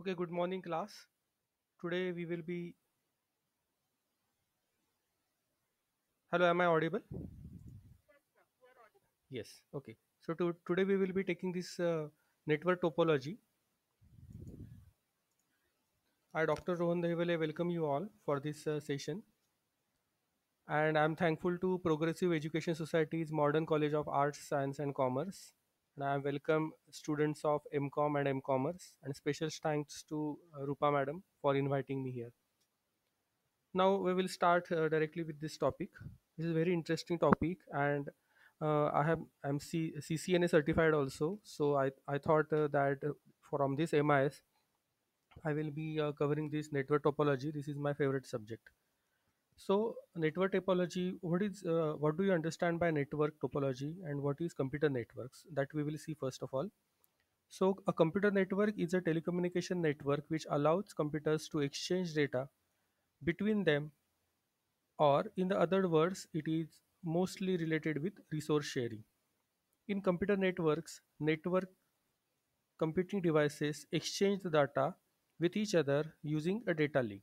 Okay, good morning, class. Today we will be. Hello, am I audible? Yes. Okay. So today we will be taking this network topology. I, Dr. Rohan Dahivale, welcome you all for this session. And I'm thankful to Progressive Education Society's Modern College of Arts, Science and Commerce. And I welcome students of MCOM and MCommerce. And special thanks to Rupa Madam for inviting me here. Now we will start directly with this topic. This is a very interesting topic, and CCNA certified also. So I thought that from this MIS I will be covering this network topology. This is my favorite subject. So network topology. What do you understand by network topology, and what is computer networks? That we will see first of all. So a computer network is a telecommunication network which allows computers to exchange data between them, or in the other words, it is mostly related with resource sharing. In computer networks, network computing devices exchange the data with each other using a data link.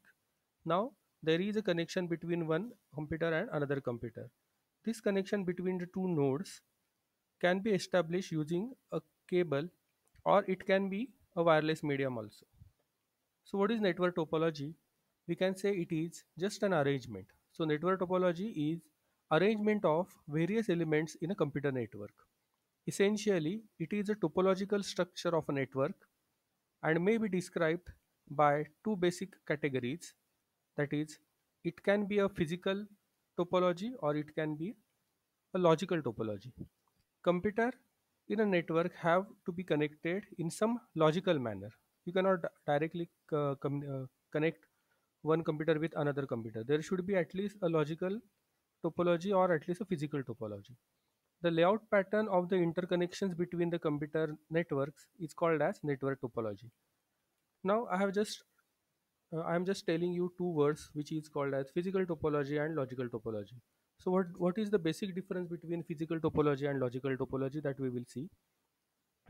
Now, there is a connection between one computer and another computer. This connection between the two nodes can be established using a cable, or it can be a wireless medium also. So what is network topology? We can say it is just an arrangement. So network topology is arrangement of various elements in a computer network. Essentially, it is a topological structure of a network and may be described by two basic categories. That is, it can be a physical topology or it can be a logical topology. Computer in a network have to be connected in some logical manner. You cannot directly connect one computer with another computer. There should be at least a logical topology or at least a physical topology. The layout pattern of the interconnections between the computer networks is called as network topology. Now I am just telling you two words which is called as physical topology and logical topology. So what is the basic difference between physical topology and logical topology that we will see?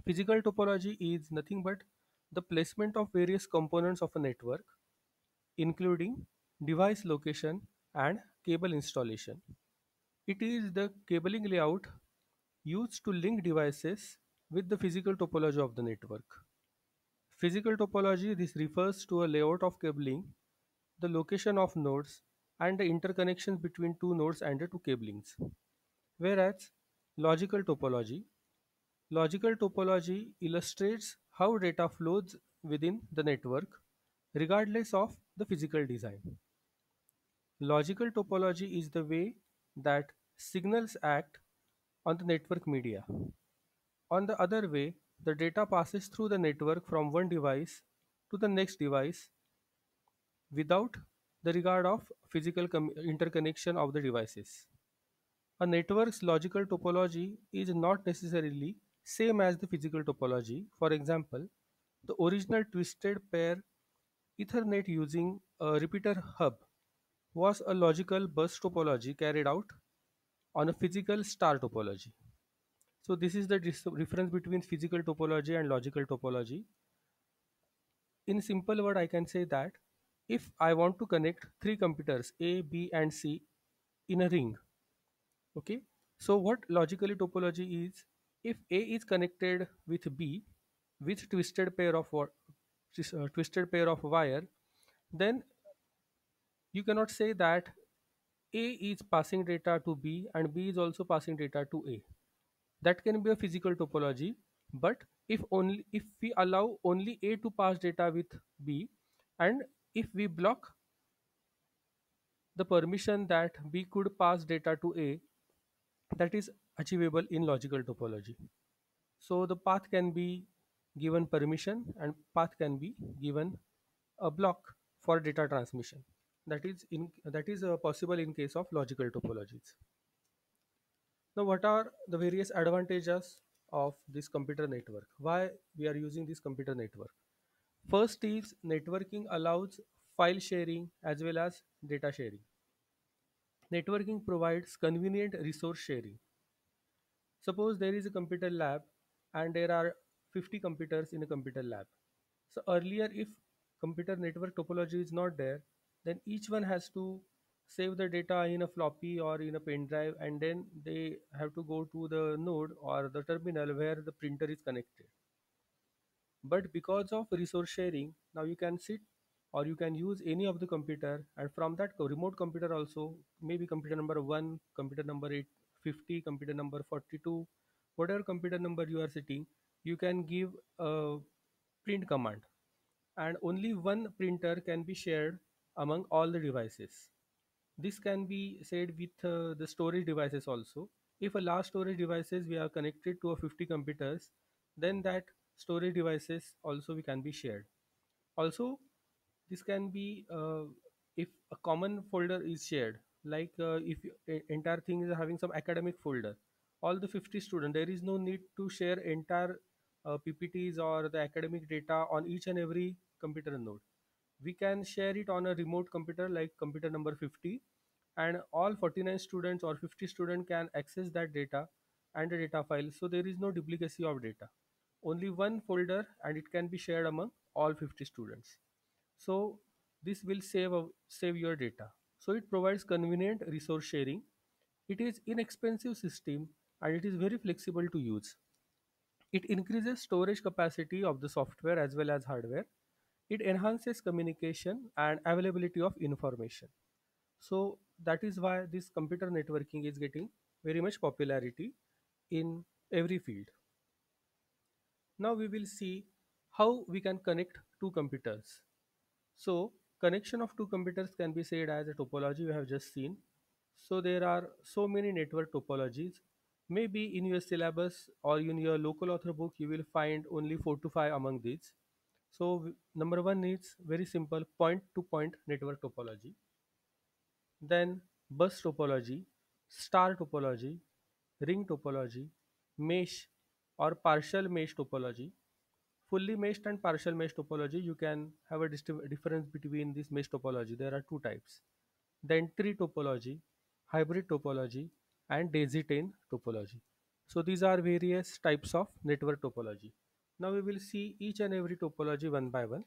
Physical topology is nothing but the placement of various components of a network, including device location and cable installation. It is the cabling layout used to link devices with the physical topology of the network. Physical topology, this refers to a layout of cabling, the location of nodes, and the interconnections between two nodes and the two cablings. Whereas logical topology illustrates how data flows within the network regardless of the physical design. Logical topology is the way that signals act on the network media. On the other way, the data passes through the network from one device to the next device without the regard of physical interconnection of the devices. A network's logical topology is not necessarily same as the physical topology. For example, the original twisted pair Ethernet using a repeater hub was a logical bus topology carried out on a physical star topology. So this is the difference between physical topology and logical topology. In simple word, I can say that if I want to connect three computers A, B, and C in a ring, okay. So what logically topology is? If A is connected with B with twisted pair of wire, then you cannot say that A is passing data to B and B is also passing data to A. That can be a physical topology, but if we allow only A to pass data with B, and if we block the permission that B could pass data to A, that is achievable in logical topology. So the path can be given permission and path can be given a block for data transmission. That is possible in case of logical topologies. Now, what are the various advantages of this computer network? Why we are using this computer network? First is networking allows file sharing as well as data sharing. Networking provides convenient resource sharing. Suppose there is a computer lab and there are 50 computers in a computer lab. So earlier, if computer network topology is not there, then each one has to save the data in a floppy or in a pen drive, and then they have to go to the node or the terminal where the printer is connected. But because of resource sharing, now you can sit or you can use any of the computer, and from that remote computer also, maybe computer number 1, computer number 850, computer number 42, whatever computer number you are sitting, you can give a print command, and only one printer can be shared among all the devices. This can be said with the storage devices also. If a large storage devices we are connected to a 50 computers, then that storage devices also we can be shared. Also, this can be if a common folder is shared, like if entire thing is having some academic folder, all the 50 students, there is no need to share entire PPTs or the academic data on each and every computer node. We can share it on a remote computer like computer number 50, and all 49 students or 50 students can access that data and the data file, so there is no duplicacy of data. Only one folder and it can be shared among all 50 students. So this will save your data. So it provides convenient resource sharing. It is inexpensive system and it is very flexible to use. It increases storage capacity of the software as well as hardware. It enhances communication and availability of information. So that is why this computer networking is getting very much popularity in every field. Now we will see how we can connect two computers. So connection of two computers can be said as a topology we have just seen. So there are so many network topologies. Maybe in your syllabus or in your local author book you will find only 4 to 5 among these. So number one is very simple point to point network topology. Then bus topology, star topology, ring topology, mesh or partial mesh topology. Fully meshed and partial mesh topology, you can have a difference between this mesh topology. There are two types. Then tree topology, hybrid topology, and daisy chain topology. So these are various types of network topology. Now we will see each and every topology one by one.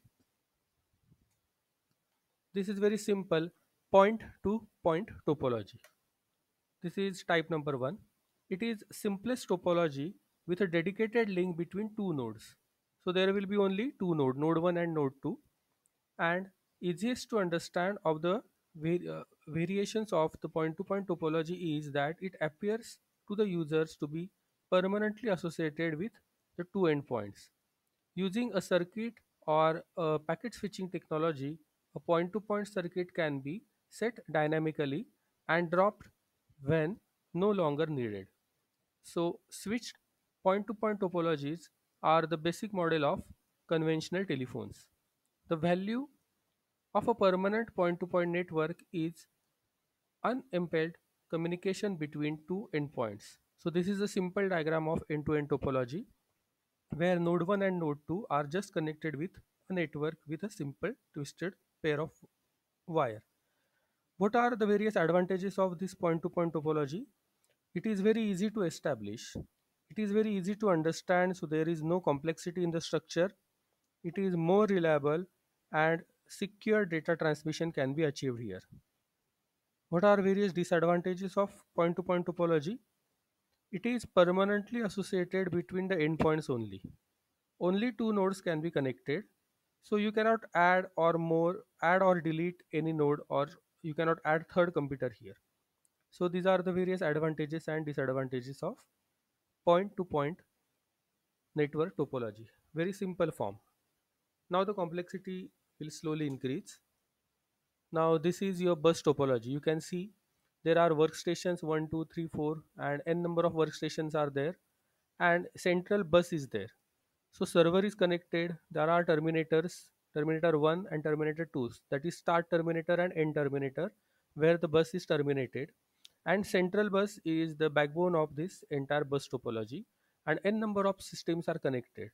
This is very simple point to point topology. This is type number one. It is simplest topology with a dedicated link between two nodes. So there will be only two nodes, node 1 and node 2, and easiest to understand of the variations of the point-to-point topology is that it appears to the users to be permanently associated with the two endpoints. Using a circuit or a packet switching technology, a point-to-point circuit can be set dynamically and dropped when no longer needed. So, switched point-to-point topologies are the basic model of conventional telephones. The value of a permanent point-to-point network is unimpeded communication between two endpoints. So this is a simple diagram of end-to-end topology where node 1 and node 2 are just connected with a network with a simple twisted pair of wire. What are the various advantages of this point-to-point topology? It is very easy to establish. It is very easy to understand, so there is no complexity in the structure. It is more reliable and secure data transmission can be achieved here. What are various disadvantages of point-to-point topology? It is permanently associated between the endpoints only. Only two nodes can be connected. So you cannot add or delete any node, or you cannot add third computer here. So these are the various advantages and disadvantages of point-to-point network topology. Very simple form. Now the complexity will slowly increase. Now this is your bus topology. You can see there are workstations 1, 2, 3, 4, and n number of workstations are there, and central bus is there. So server is connected. There are terminators, terminator 1 and terminator 2. That is start terminator and end terminator, where the bus is terminated. And central bus is the backbone of this entire bus topology. And n number of systems are connected.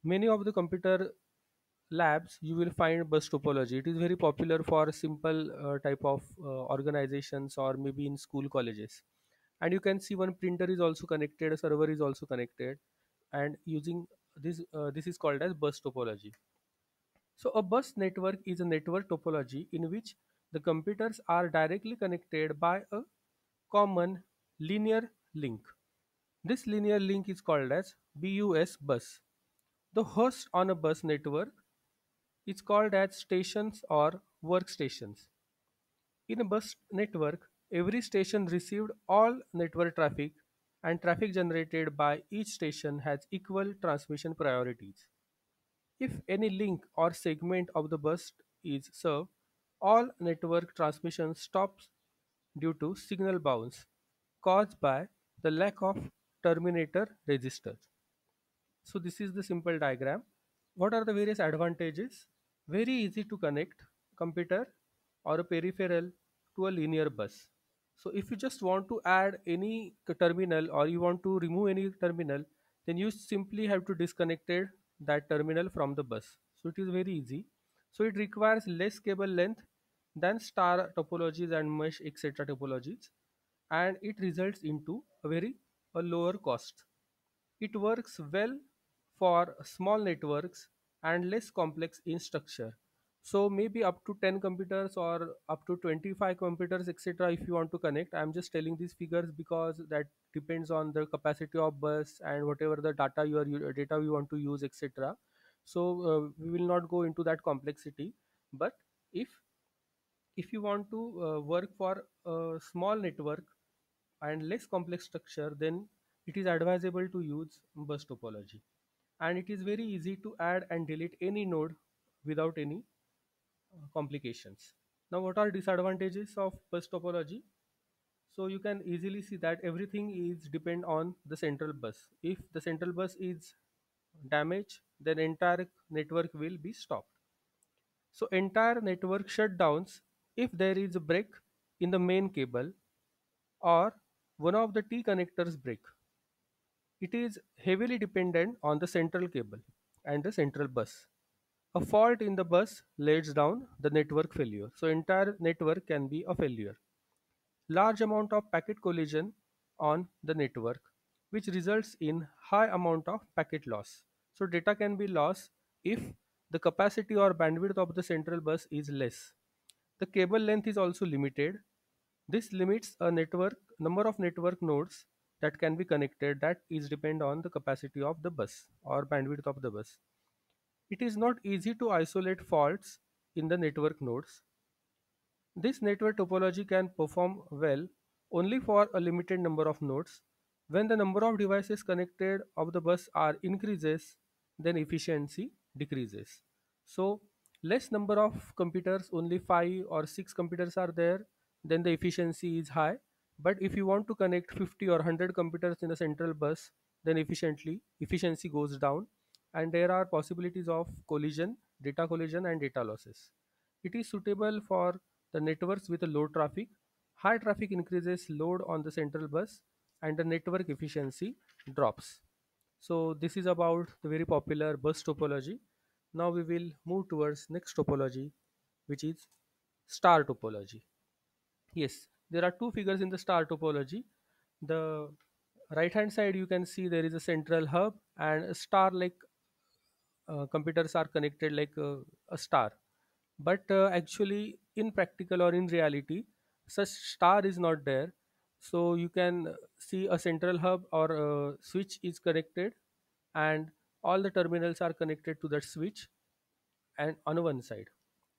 Many of the computer labs you will find bus topology. It is very popular for simple type of organizations or maybe in school colleges. And you can see one printer is also connected, a server is also connected, and using this is called as bus topology. So a bus network is a network topology in which the computers are directly connected by a common linear link. This linear link is called as BUS bus. The host on a bus network is called as stations or workstations. In a bus network, every station received all network traffic, and traffic generated by each station has equal transmission priorities. If any link or segment of the bus is served, all network transmission stops due to signal bounce caused by the lack of terminator resistors. So this is the simple diagram. What are the various advantages? Very easy to connect computer or a peripheral to a linear bus. So if you just want to add any terminal or you want to remove any terminal, then you simply have to disconnect that terminal from the bus. So it is very easy. So it requires less cable length than star topologies and mesh etc topologies, and it results into a lower cost. It works well for small networks and less complex in structure. So maybe up to 10 computers or up to 25 computers, etc. If you want to connect, I'm just telling these figures because that depends on the capacity of bus and whatever the data you want to use, etc. So we will not go into that complexity. But if if you want to work for a small network and less complex structure, then it is advisable to use bus topology. And it is very easy to add and delete any node without any complications. Now, what are disadvantages of bus topology? So you can easily see that everything is depend on the central bus. If the central bus is damaged, then entire network will be stopped. So entire network shutdowns if there is a break in the main cable or one of the T connectors break. It is heavily dependent on the central cable and the central bus. A fault in the bus leads down the network failure. So entire network can be a failure. Large amount of packet collision on the network, which results in high amount of packet loss. So data can be lost if the capacity or bandwidth of the central bus is less. The cable length is also limited. This limits a network number of network nodes that can be connected, that is depend on the capacity of the bus or bandwidth of the bus. It is not easy to isolate faults in the network nodes. This network topology can perform well only for a limited number of nodes. When the number of devices connected of the bus are increases, then efficiency decreases. So less number of computers, only 5 or 6 computers are there, then the efficiency is high. But if you want to connect 50 or 100 computers in a central bus, then efficiency goes down, and there are possibilities of collision and data losses. It is suitable for the networks with a low traffic. High traffic increases load on the central bus and the network efficiency drops. So this is about the very popular bus topology. Now we will move towards next topology, which is star topology. Yes, there are two figures in the star topology. The right hand side you can see there is a central hub and a star like computers are connected like a star. But actually in practical or in reality, such star is not there. So you can see a central hub or a switch is connected, and all the terminals are connected to that switch and on one side.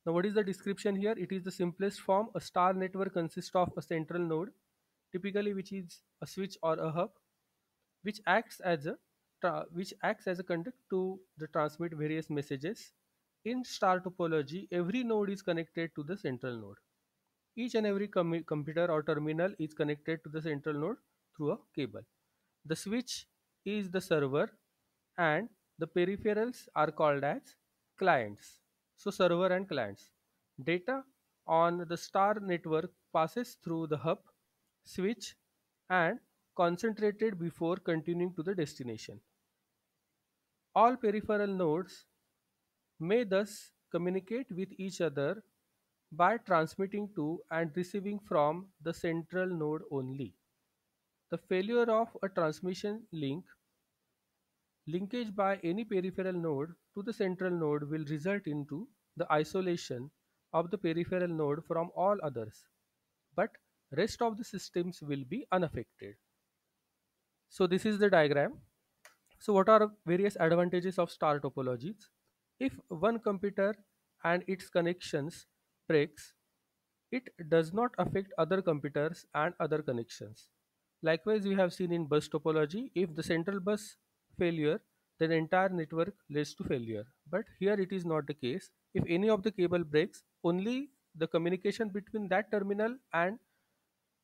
Now what is the description here? It is the simplest form. A star network consists of a central node, typically which is a switch or a hub, which acts as a conduct to the transmit various messages. In star topology, every node is connected to the central node. Each and every computer or terminal is connected to the central node through a cable. The switch is the server, and the peripherals are called as clients. So server and clients. Data on the star network passes through the hub, switch, and concentrated before continuing to the destination. All peripheral nodes may thus communicate with each other by transmitting to and receiving from the central node only. The failure of a transmission link Linkage by any peripheral node to the central node will result into the isolation of the peripheral node from all others, but rest of the systems will be unaffected. So this is the diagram. So what are various advantages of star topologies? If one computer and its connections breaks, it does not affect other computers and other connections. Likewise, we have seen in bus topology, if the central bus failure, then entire network leads to failure. But here it is not the case. If any of the cable breaks, only the communication between that terminal and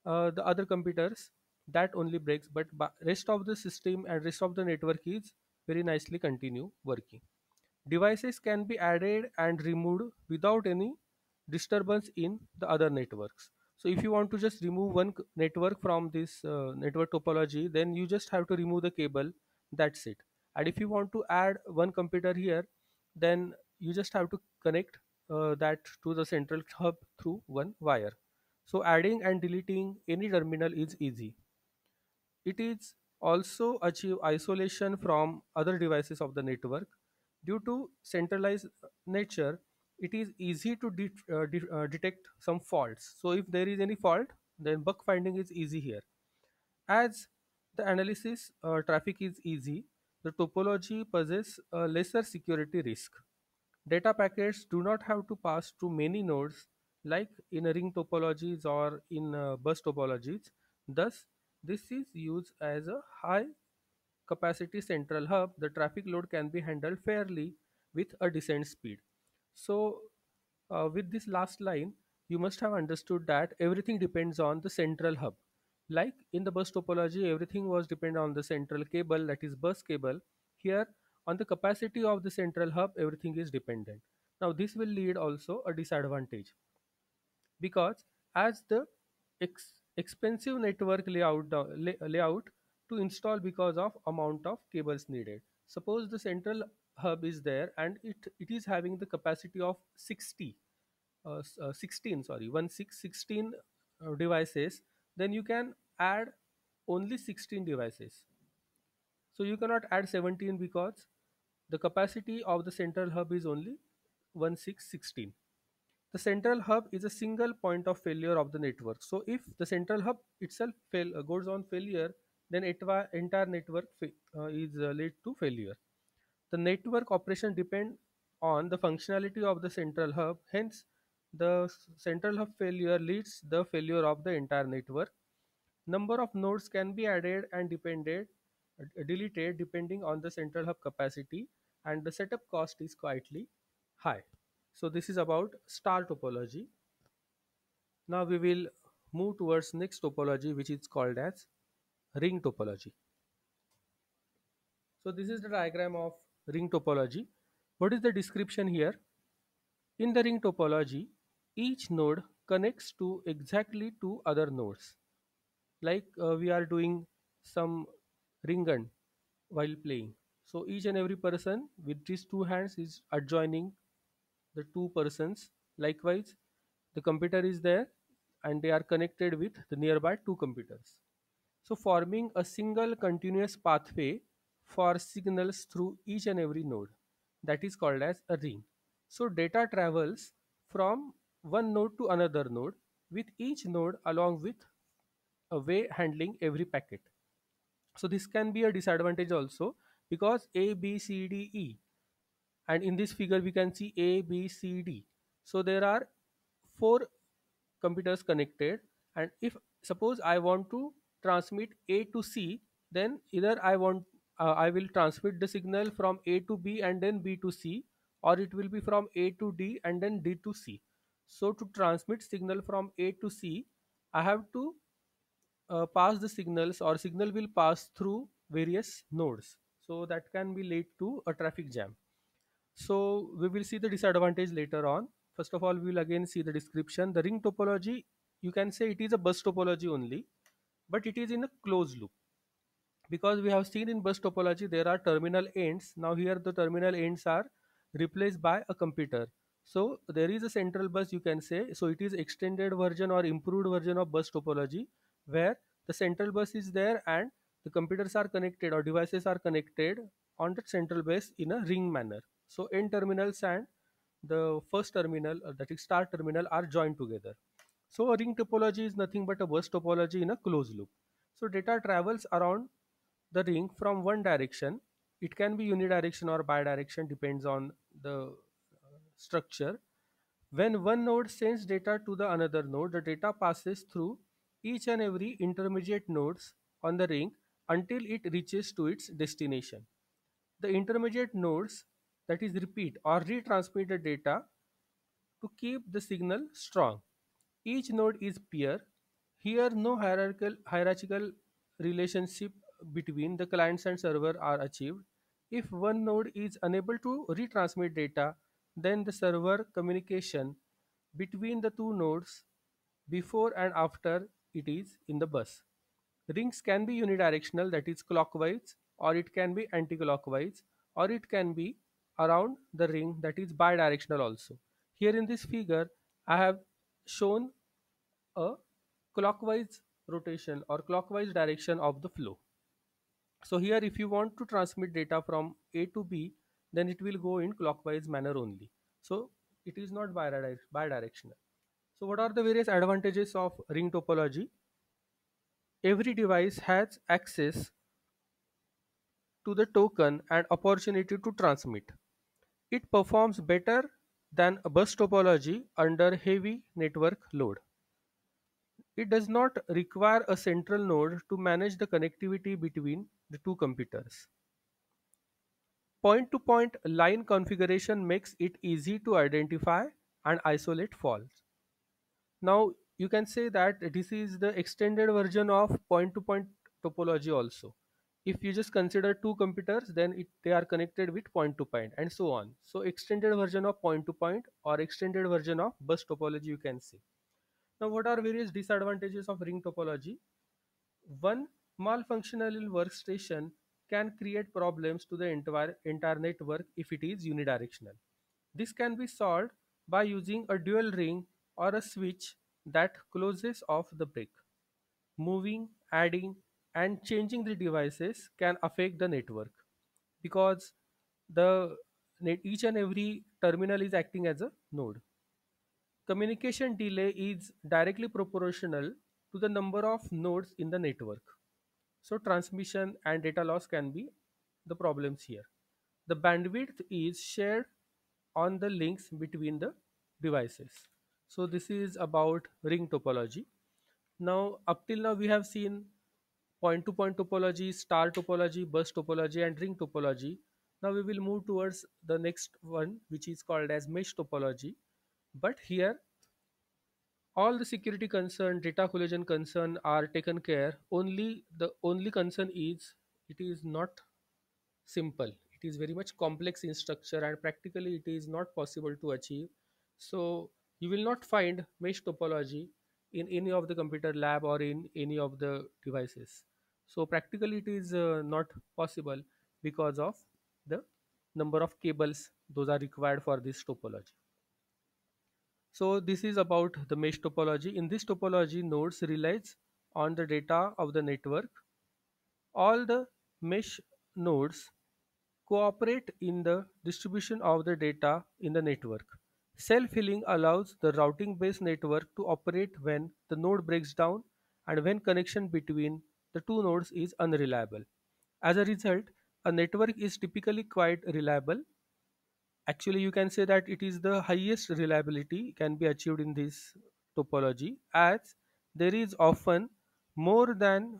the other computers, that only breaks, but rest of the system and rest of the network is very nicely continue working. Devices can be added and removed without any disturbance in the other networks. So if you want to just remove one network from this network topology, then you just have to remove the cable. That's it. And if you want to add one computer here, then you just have to connect that to the central hub through one wire. So adding and deleting any terminal is easy. It is also achieve isolation from other devices of the network. Due to centralized nature, it is easy to detect some faults. So if there is any fault, then bug finding is easy here. As the analysis traffic is easy, the topology possesses a lesser security risk. Data packets do not have to pass through many nodes like in a ring topologies or in bus topologies. Thus, this is used as a high capacity central hub. The traffic load can be handled fairly with a decent speed. So, with this last line, you must have understood that everything depends on the central hub. Like in the bus topology, everything was dependent on the central cable, that is bus cable. Here, on the capacity of the central hub, everything is dependent. Now, this will lead also a disadvantage, because as the expensive network layout to install because of amount of cables needed. Suppose the central hub is there and it is having the capacity of 16, sorry, 16 devices, then you can add only 16 devices. So you cannot add 17 because the capacity of the central hub is only 1616. The central hub is a single point of failure of the network. So if the central hub itself goes on failure, then entire network is led to failure. The network operation depend on the functionality of the central hub. Hence, the central hub failure leads the failure of the entire network. Number of nodes can be added and deleted depending on the central hub capacity, and the setup cost is quietly high. So this is about star topology. Now we will move towards next topology, which is called as ring topology. So this is the diagram of ring topology. What is the description here? In the ring topology, each node connects to exactly two other nodes. Like we are doing some ringan while playing. So each and every person with these two hands is adjoining the two persons. Likewise, the computer is there and they are connected with the nearby two computers. So forming a single continuous pathway for signals through each and every node. That is called as a ring. So data travels from one node to another node, with each node along with a way handling every packet. So this can be a disadvantage also, because A, B, C, D, E, and in this figure we can see A, B, C, D. So there are four computers connected, and if suppose I want to transmit A to C, then either I will transmit the signal from A to B and then B to C, or it will be from A to D and then D to C. So to transmit signal from A to C, I have to pass the signals, or signal will pass through various nodes, so that can be lead to a traffic jam. So we will see the disadvantage later on. First of all, we will again see the description. The ring topology, you can say it is a bus topology only, but it is in a closed loop, because we have seen in bus topology there are terminal ends. Now here the terminal ends are replaced by a computer. So there is a central bus, you can say. So it is extended version or improved version of bus topology, where the central bus is there and the computers are connected or devices are connected on the central base in a ring manner. So n terminals and the first terminal, that is start terminal, are joined together. So a ring topology is nothing but a bus topology in a closed loop. So data travels around the ring from one direction. It can be unidirection or bidirection, depends on the structure. When one node sends data to the another node, the data passes through each and every intermediate nodes on the ring until it reaches to its destination. The intermediate nodes, that is repeat or retransmit the data to keep the signal strong. Each node is peer. Here no hierarchical relationship between the clients and server are achieved. If one node is unable to retransmit data, then the server communication between the two nodes before and after it is in the bus. Rings can be unidirectional, that is clockwise, or it can be anti-clockwise, or it can be around the ring, that is bidirectional also. Here in this figure, I have shown a clockwise rotation or clockwise direction of the flow. So here if you want to transmit data from A to B, then it will go in clockwise manner only. So it is not bidirectional. So what are the various advantages of ring topology? Every device has access to the token and opportunity to transmit. It performs better than a bus topology under heavy network load. It does not require a central node to manage the connectivity between the two computers. Point to point line configuration makes it easy to identify and isolate faults. Now, you can say that this is the extended version of point to point topology also. If you just consider two computers, then they are connected with point to point and so on. So extended version of point to point or extended version of bus topology, you can say. Now, what are various disadvantages of ring topology? One malfunctional workstation can create problems to the entire network if it is unidirectional. This can be solved by using a dual ring or a switch that closes off the break. Moving, adding, and changing the devices can affect the network because the each and every terminal is acting as a node. Communication delay is directly proportional to the number of nodes in the network. So transmission and data loss can be the problems here. The bandwidth is shared on the links between the devices. So this is about ring topology. Now up till now we have seen point to point topology, star topology, bus topology and ring topology. Now we will move towards the next one, which is called as mesh topology. But here all the security concern, data collision concern are taken care. Only the only concern is it is not simple. It is very much complex in structure and practically it is not possible to achieve. So you will not find mesh topology in any of the computer lab or in any of the devices. So practically it is not possible because of the number of cables those are required for this topology. So this is about the mesh topology. In this topology, nodes relies on the data of the network. All the mesh nodes cooperate in the distribution of the data in the network. Self-healing allows the routing-based network to operate when the node breaks down and when connection between the two nodes is unreliable. As a result, a network is typically quite reliable. Actually, you can say that it is the highest reliability can be achieved in this topology as there is often more than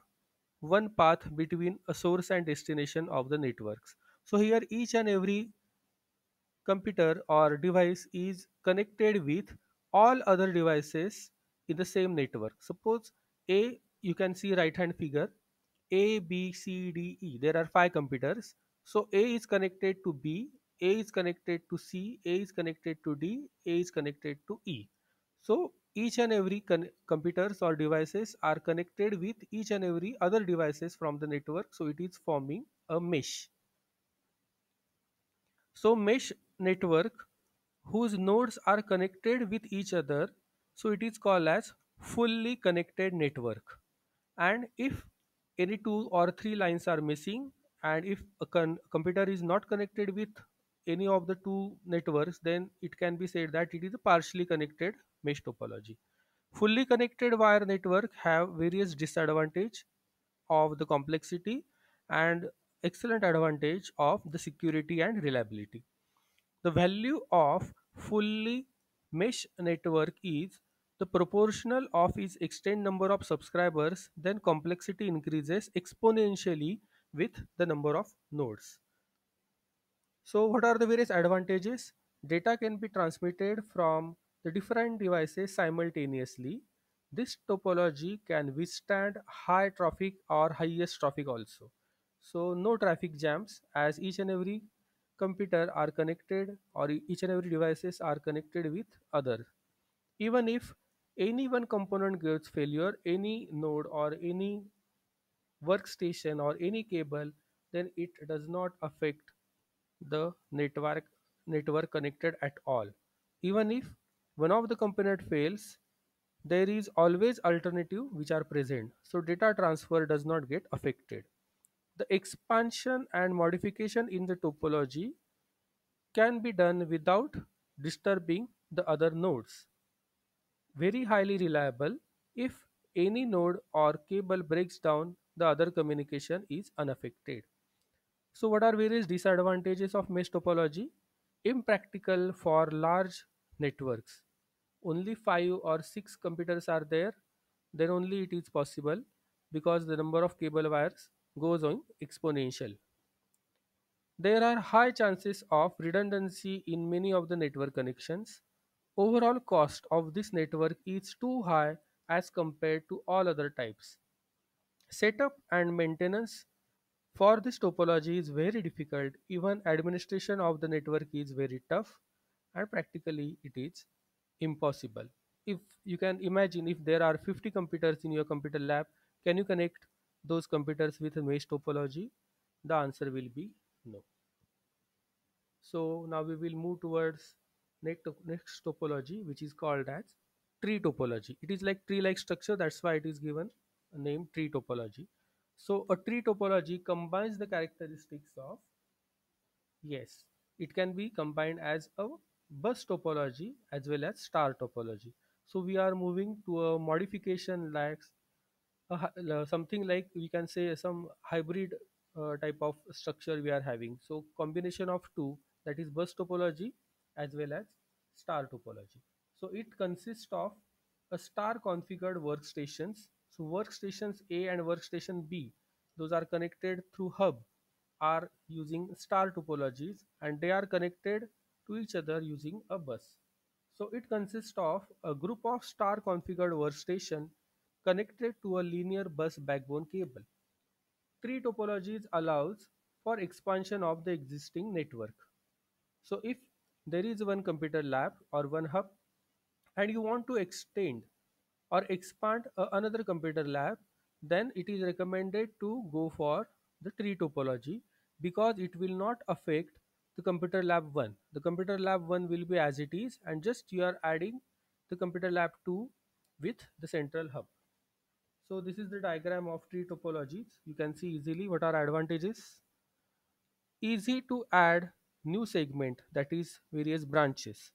one path between a source and destination of the networks. So here each and every computer or device is connected with all other devices in the same network. Suppose A, you can see right hand figure, A, B, C, D, E. There are five computers. So A is connected to B, A is connected to C, A is connected to D, A is connected to E. So each and every computers or devices are connected with each and every other devices from the network. So it is forming a mesh. So mesh network whose nodes are connected with each other, so it is called as fully connected network. And if any two or three lines are missing and if a computer is not connected with any of the two networks, then it can be said that it is a partially connected mesh topology. Fully connected wire network have various disadvantage of the complexity and excellent advantage of the security and reliability. The value of fully mesh network is the proportional of its extent number of subscribers, then complexity increases exponentially with the number of nodes. So what are the various advantages? Data can be transmitted from the different devices simultaneously. This topology can withstand high traffic or highest traffic also. So no traffic jams as each and every computer are connected, or each and every devices are connected with other. Even if any one component gets failure, any node or any workstation or any cable, then it does not affect the network connected at all. Even if one of the component fails, there is always alternative which are present, so data transfer does not get affected. The expansion and modification in the topology can be done without disturbing the other nodes. Very highly reliable. If any node or cable breaks down, the other communication is unaffected. So, what are various disadvantages of mesh topology? Impractical for large networks. Only 5 or 6 computers are there, then only it is possible, because the number of cable wires goes on exponential. There are high chances of redundancy in many of the network connections. Overall cost of this network is too high as compared to all other types. Setup and maintenance for this topology is very difficult. Even administration of the network is very tough, and practically it is impossible. If you can imagine, if there are 50 computers in your computer lab, can you connect those computers with a mesh topology? The answer will be no. So now we will move towards next topology, which is called as tree topology. It is like tree-like structure, that's why it is given a name tree topology. So a tree topology combines the characteristics of, yes, it can be combined as a bus topology as well as star topology. So we are moving to a modification like something like, we can say, some hybrid type of structure we are having. So combination of two, that is bus topology as well as star topology. So it consists of a star configured workstations. So workstations A and workstation B, those are connected through hub, are using star topologies, and they are connected to each other using a bus. So it consists of a group of star configured workstation connected to a linear bus backbone cable. Tree topologies allows for expansion of the existing network. So if there is one computer lab or one hub, and you want to extend or expand another computer lab, then it is recommended to go for the tree topology, because it will not affect the computer lab 1. The computer lab 1 will be as it is, and just you are adding the computer lab 2 with the central hub. So this is the diagram of tree topologies. You can see easily what are advantages. Easy to add new segment, that is various branches.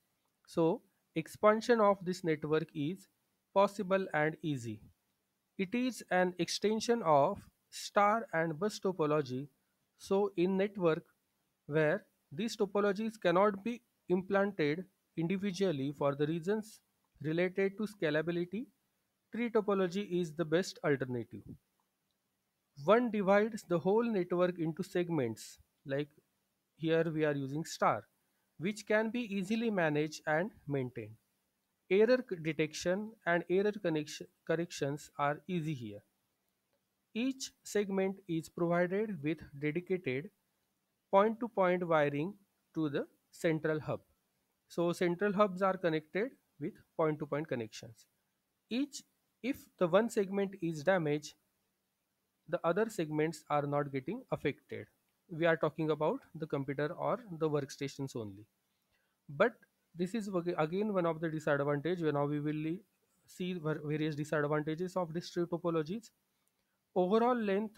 So expansion of this network is possible and easy. It is an extension of star and bus topology. So in network where these topologies cannot be implanted individually for the reasons related to scalability, tree topology is the best alternative. One divides the whole network into segments, like here we are using star, which can be easily managed and maintained. Error detection and error corrections are easy here. Each segment is provided with dedicated point-to-point wiring to the central hub. So central hubs are connected with point-to-point connections. Each, if the one segment is damaged, the other segments are not getting affected. We are talking about the computer or the workstations only. But this is again one of the disadvantage. Now we will see various disadvantages of district topologies. Overall length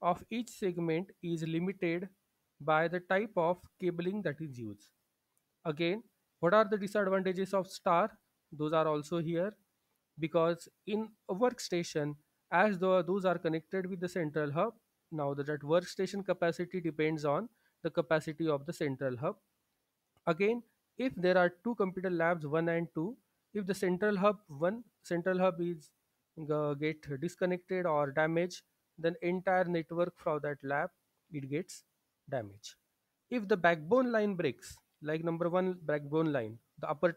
of each segment is limited by the type of cabling that is used. Again, what are the disadvantages of star? Those are also here, because in a workstation, as though those are connected with the central hub, now that workstation capacity depends on the capacity of the central hub. Again, if there are two computer labs 1 and 2, if the central hub is get disconnected or damaged, then entire network for that lab it gets damaged. If the backbone line breaks, like number 1 backbone line, the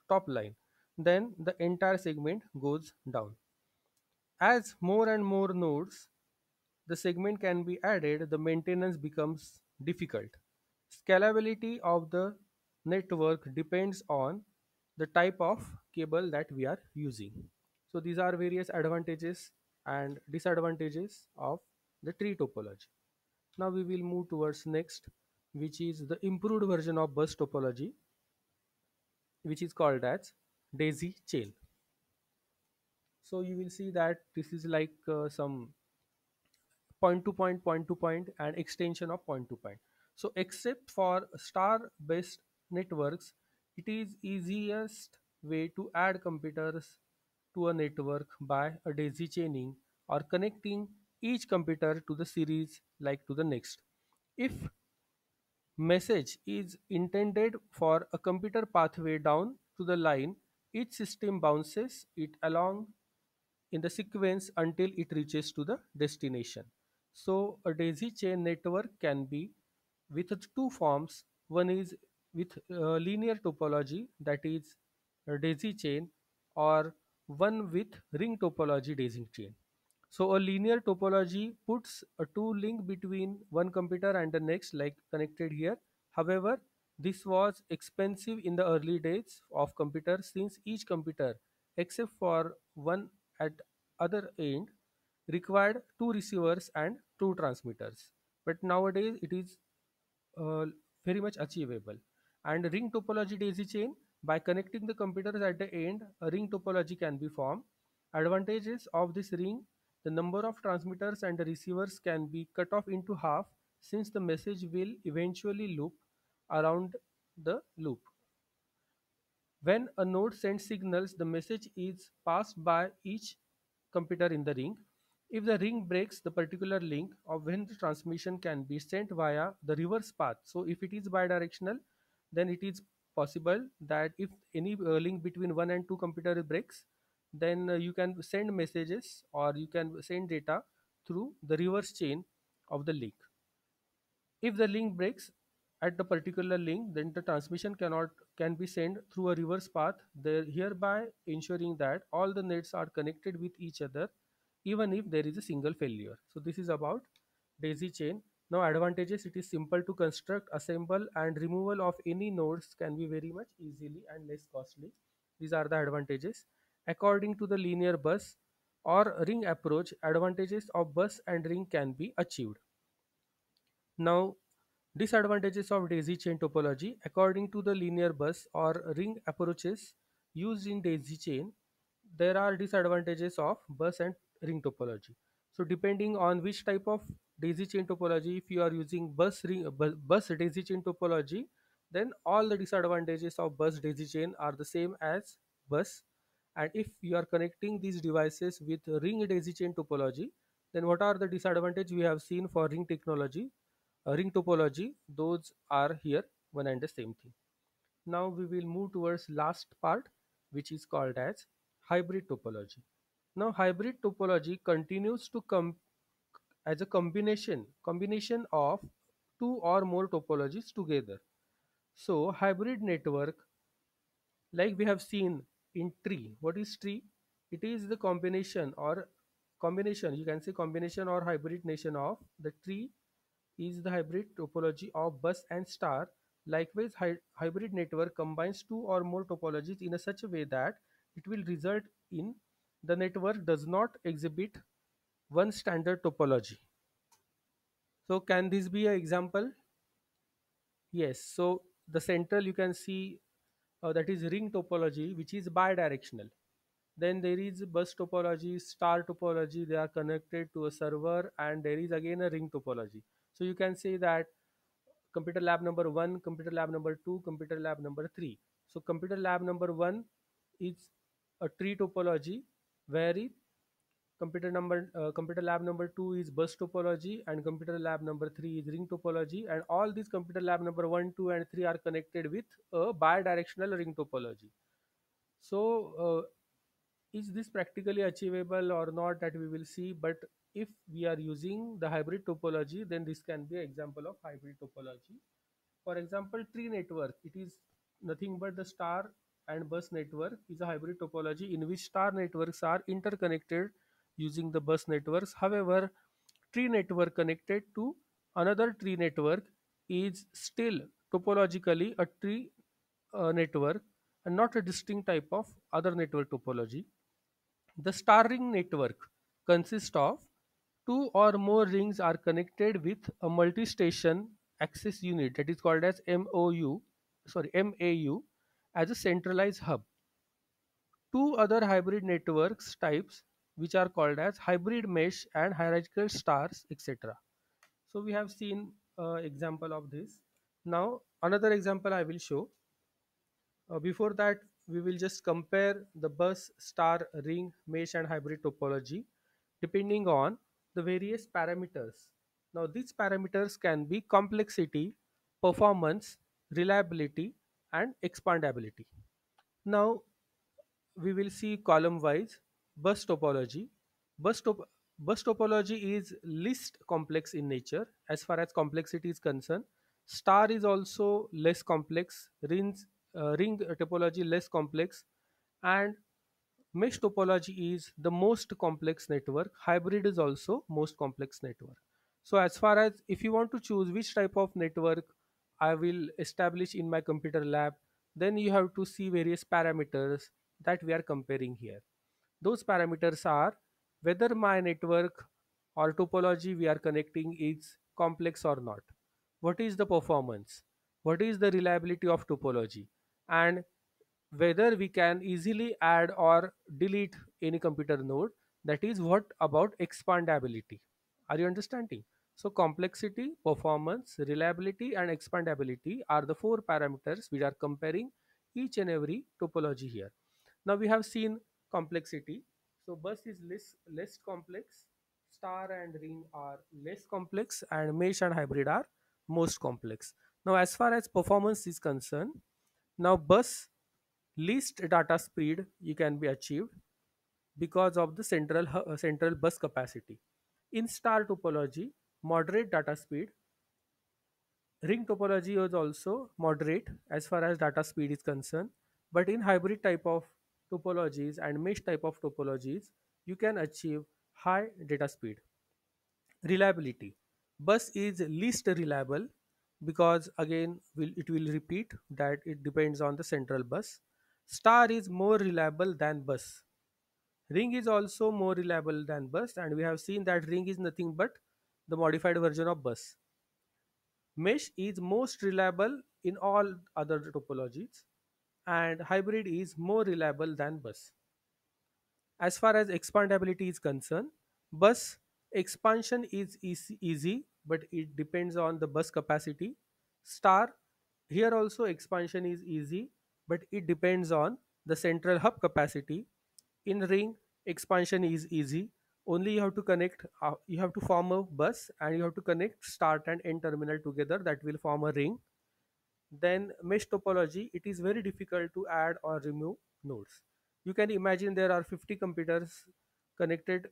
top line, then the entire segment goes down. As more and more nodes the segment can be added, the maintenance becomes difficult. Scalability of the network depends on the type of cable that we are using. So these are various advantages and disadvantages of the tree topology. Now we will move towards next, which is the improved version of bus topology, which is called as daisy chain. So you will see that this is like some point to point and extension of point to point. So except for star based networks, it is easiest way to add computers to a network by a daisy chaining or connecting each computer to the series like to the next. If message is intended for a computer pathway down to the line, each system bounces it along in the sequence until it reaches to the destination. So a daisy chain network can be with two forms. One is with linear topology, that is a daisy chain, or one with ring topology daisy chain. So a linear topology puts a two link between one computer and the next, like connected here. However, this was expensive in the early days of computers, since each computer, except for one at other end, required two receivers and two transmitters. But nowadays it is uh, very much achievable. And ring topology daisy chain, by connecting the computers at the end, a ring topology can be formed. Advantages of this ring: the number of transmitters and the receivers can be cut off into half, since the message will eventually loop around the loop. When a node sends signals, the message is passed by each computer in the ring. If the ring breaks the particular link, or when the transmission can be sent via the reverse path. So if it is bidirectional, then it is possible that if any link between one and two computer breaks, then you can send messages or you can send data through the reverse chain of the link. If the link breaks at the particular link, then the transmission can be sent through a reverse path, hereby ensuring that all the nets are connected with each other, even if there is a single failure. So this is about daisy chain. Now advantages: it is simple to construct, assemble, and removal of any nodes can be very much easily and less costly. These are the advantages. According to the linear bus or ring approach, advantages of bus and ring can be achieved. Now, disadvantages of daisy chain topology. According to the linear bus or ring approaches used in daisy chain, there are disadvantages of bus and ring topology. So depending on which type of daisy chain topology, if you are using bus daisy chain topology, then all the disadvantages of bus daisy chain are the same as bus. And if you are connecting these devices with ring daisy chain topology, then what are the disadvantages we have seen for ring technology, ring topology? Those are here one and the same thing. Now we will move towards last part, which is called as hybrid topology. Now hybrid topology continues to come as a combination of two or more topologies together. So hybrid network, like we have seen in tree. What is tree? It is the combination, you can say combination or hybridization of the tree, is the hybrid topology of bus and star. Likewise, hybrid network combines two or more topologies in a such a way that it will result in the network does not exhibit one standard topology. So can this be an example? Yes. So the central you can see, that is ring topology, which is bidirectional. Then there is bus topology, star topology, they are connected to a server, and there is again a ring topology. So you can say that computer lab number 1, computer lab number 2, computer lab number 3. So computer lab number 1 is a tree topology, where computer lab number 2 is bus topology, and computer lab number 3 is ring topology, and all these computer lab number 1, 2, and 3 are connected with a bidirectional ring topology. So is this practically achievable or not, that we will see, but if we are using the hybrid topology, then this can be an example of hybrid topology. For example, tree network, it is nothing but the star and bus network is a hybrid topology in which star networks are interconnected using the bus networks. However, tree network connected to another tree network is still topologically a tree network and not a distinct type of other network topology. The star ring network consists of two or more rings are connected with a multi-station access unit, that is called as MAU as a centralized hub. Two other hybrid networks types, which are called as hybrid mesh and hierarchical stars, etc. So we have seen example of this. Now another example I will show. Before that, we will just compare the bus, star, ring, mesh, and hybrid topology depending on the various parameters. Now, these parameters can be complexity, performance, reliability, and expandability. Now, we will see column wise bus topology. Bus, top- Bus topology is least complex in nature as far as complexity is concerned. Star is also less complex, ring topology less complex, and mesh topology is the most complex network. Hybrid is also most complex network. So as far as if you want to choose which type of network I will establish in my computer lab, then you have to see various parameters that we are comparing here. Those parameters are whether my network or topology we are connecting is complex or not. What is the performance? What is the reliability of topology? And whether we can easily add or delete any computer node. That is what about expandability. Are you understanding? So complexity, performance, reliability, and expandability are the four parameters we are comparing each and every topology here. Now we have seen complexity. So bus is less complex, star and ring are less complex, and mesh and hybrid are most complex. Now as far as performance is concerned, now bus least data speed you can be achieved because of the central bus capacity. In star topology, moderate data speed. Ring topology is also moderate as far as data speed is concerned, but in hybrid type of topologies and mesh type of topologies, you can achieve high data speed. Reliability. Bus is least reliable because again it will repeat that it depends on the central bus. Star is more reliable than bus. Ring is also more reliable than bus, and we have seen that ring is nothing but the modified version of bus. Mesh is most reliable in all other topologies, and hybrid is more reliable than bus. As far as expandability is concerned, bus expansion is easy, but it depends on the bus capacity. Star, here also expansion is easy, but it depends on the central hub capacity. In ring, expansion is easy. Only you have to you have to form a bus and you have to connect start and end terminal together, that will form a ring. Then mesh topology, it is very difficult to add or remove nodes. You can imagine there are 50 computers connected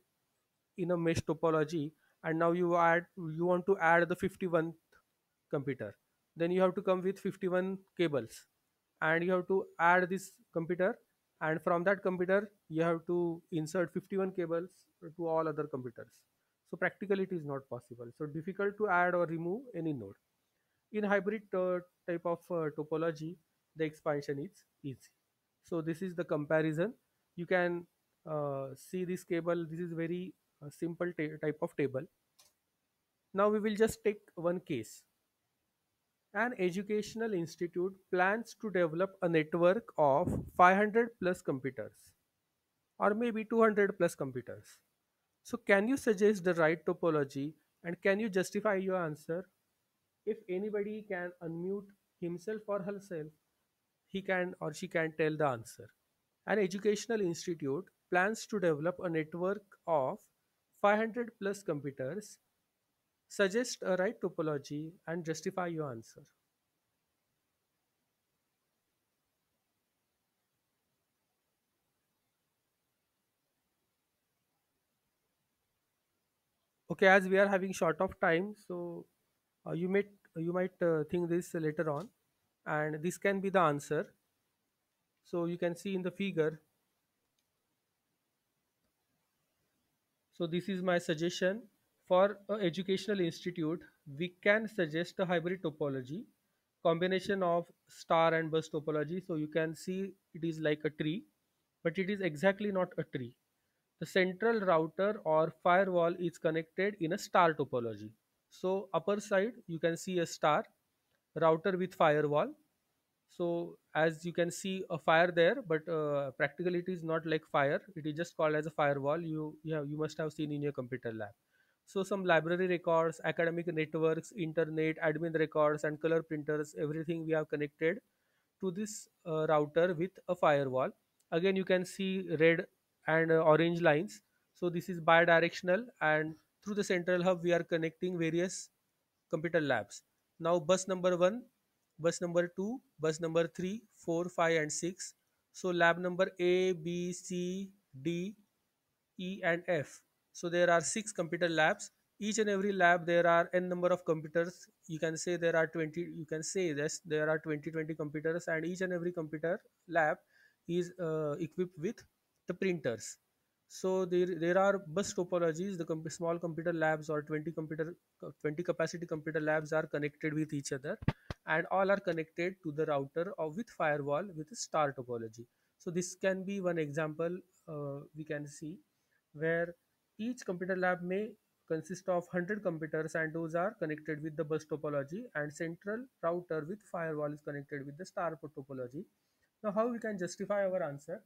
in a mesh topology, and now you want to add the 51st computer. Then you have to come with 51 cables, and you have to add this computer, and from that computer you have to insert 51 cables to all other computers. So practically it is not possible. So difficult to add or remove any node. In hybrid type of topology, the expansion is easy. So this is the comparison. You can see this cable. This is very simple type of table. Now we will just take one case. An educational institute plans to develop a network of 500 plus computers. or maybe 200 plus computers. So, can you suggest the right topology and can you justify your answer? If anybody can unmute himself or herself, he can or she can tell the answer. An educational institute plans to develop a network of 500 plus computers. Suggest a right topology and justify your answer. Okay, as we are having short of time, so you might think this later on, and this can be the answer. So you can see in the figure. So this is my suggestion for a educational institute. We can suggest a hybrid topology, combination of star and bus topology. So you can see it is like a tree, but it is exactly not a tree. The central router or firewall is connected in a star topology. So upper side you can see a star, router with firewall. So as you can see a fire there, but practically it is not like fire. It is just called as a firewall. You must have seen in your computer lab. So some library records, academic networks, internet, admin records, and color printers, everything we have connected to this router with a firewall. Again, you can see red and orange lines. So this is bidirectional, and through the central hub, we are connecting various computer labs. Now, bus number one, bus number two, bus number three, four, five, and six. So lab number A, B, C, D, E, and F. So there are six computer labs. Each and every lab there are n number of computers. You can say there are 20. You can say this there are 20 computers, and each and every computer lab is equipped with the printers. So there are bus topologies. The small computer labs or 20 capacity computer labs are connected with each other, and all are connected to the router or with firewall with a star topology. So this can be one example we can see where each computer lab may consist of 100 computers, and those are connected with the bus topology, and central router with firewall is connected with the star topology. Now how we can justify our answer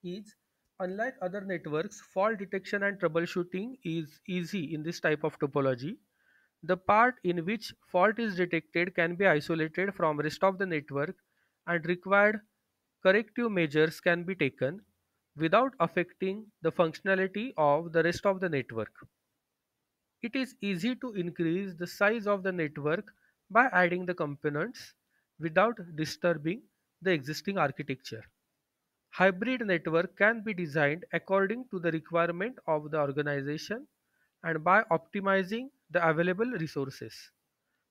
is, unlike other networks, fault detection and troubleshooting is easy in this type of topology. The part in which fault is detected can be isolated from rest of the network, and required corrective measures can be taken without affecting the functionality of the rest of the network. It is easy to increase the size of the network by adding the components without disturbing the existing architecture. Hybrid network can be designed according to the requirement of the organization and by optimizing the available resources.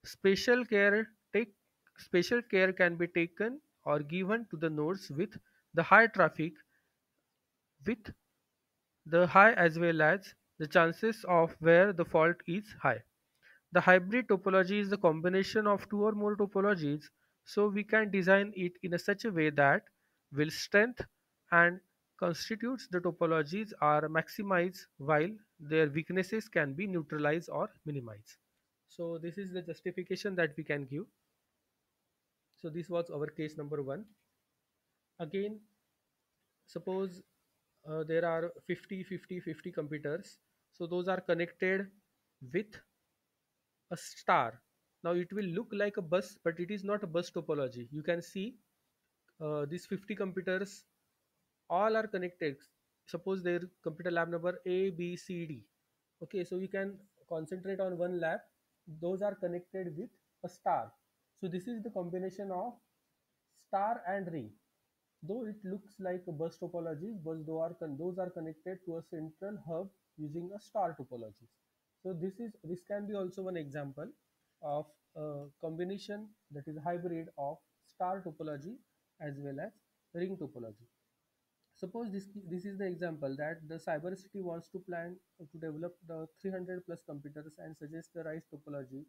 Special care take Special care can be taken or given to the nodes with the high traffic, with the high as well as the chances of where the fault is high. The hybrid topology is the combination of two or more topologies, so we can design it in a such a way that will strength and constitutes the topologies are maximized while their weaknesses can be neutralized or minimized. So this is the justification that we can give. So this was our case number one. Again, suppose there are 50, 50, 50 computers. So those are connected with a star. Now it will look like a bus, but it is not a bus topology. You can see these 50 computers all are connected. Suppose their computer lab number A, B, C, D. Okay, so you can concentrate on one lab. Those are connected with a star. So this is the combination of star and ring. Though it looks like a bus topology, but those are connected to a central hub using a star topology. So this can be also one example of a combination, that is hybrid of star topology as well as ring topology. Suppose this is the example that the cyber city wants to plan to develop the 300 plus computers and suggest the right topology,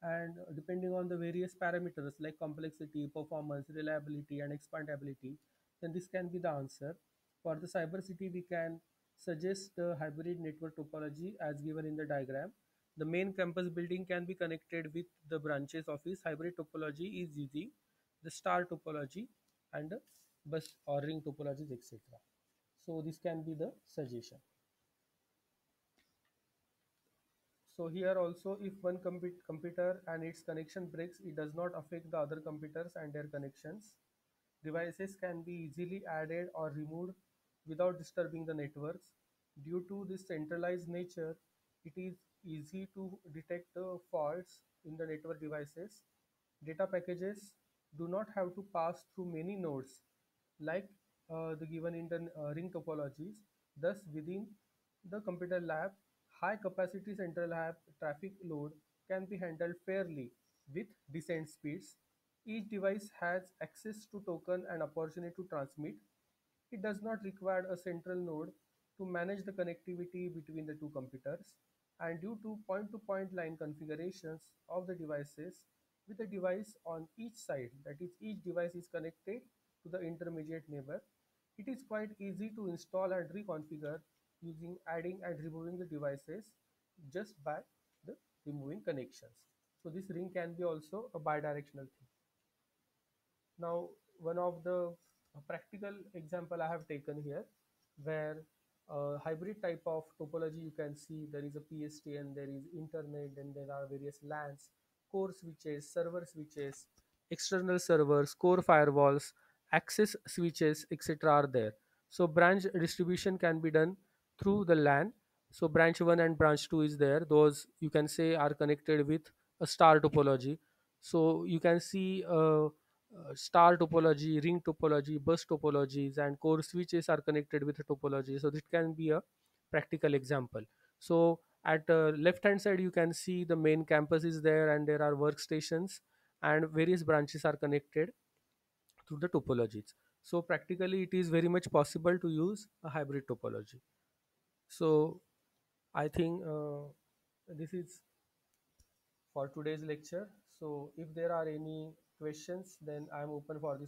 and depending on the various parameters like complexity, performance, reliability, and expandability, then this can be the answer. For the cyber city, we can suggest the hybrid network topology as given in the diagram. The main campus building can be connected with the branches office. Hybrid topology is using the star topology and bus or ring topologies, etc. So this can be the suggestion. So here also, if one computer and its connection breaks, it does not affect the other computers and their connections. Devices can be easily added or removed without disturbing the networks. Due to this centralized nature, it is easy to detect the faults in the network devices. Data packages do not have to pass through many nodes like the given in the ring topologies. Thus, within the computer lab, high capacity central lab traffic load can be handled fairly with decent speeds. Each device has access to token and opportunity to transmit. It does not require a central node to manage the connectivity between the two computers, and due to point-to-point line configurations of the devices with a device on each side, that is, each device is connected to the intermediate neighbor, it is quite easy to install and reconfigure using adding and removing the devices just by the removing connections. So this ring can be also a bidirectional thing. Now, one of the practical example I have taken here, where hybrid type of topology you can see there is a PSTN, there is internet, then there are various LANs, core switches, server switches, external servers, core firewalls, access switches, etc. are there. So branch distribution can be done through the LAN. So branch 1 and branch 2 is there. Those you can say are connected with a star topology. So you can see star topology, ring topology, bus topologies, and core switches are connected with a topology. So this can be a practical example. So at left hand side, you can see the main campus is there, and there are workstations, and various branches are connected through the topologies. So practically, it is very much possible to use a hybrid topology. So I think this is for today's lecture. So if there are any questions, then I'm open for this.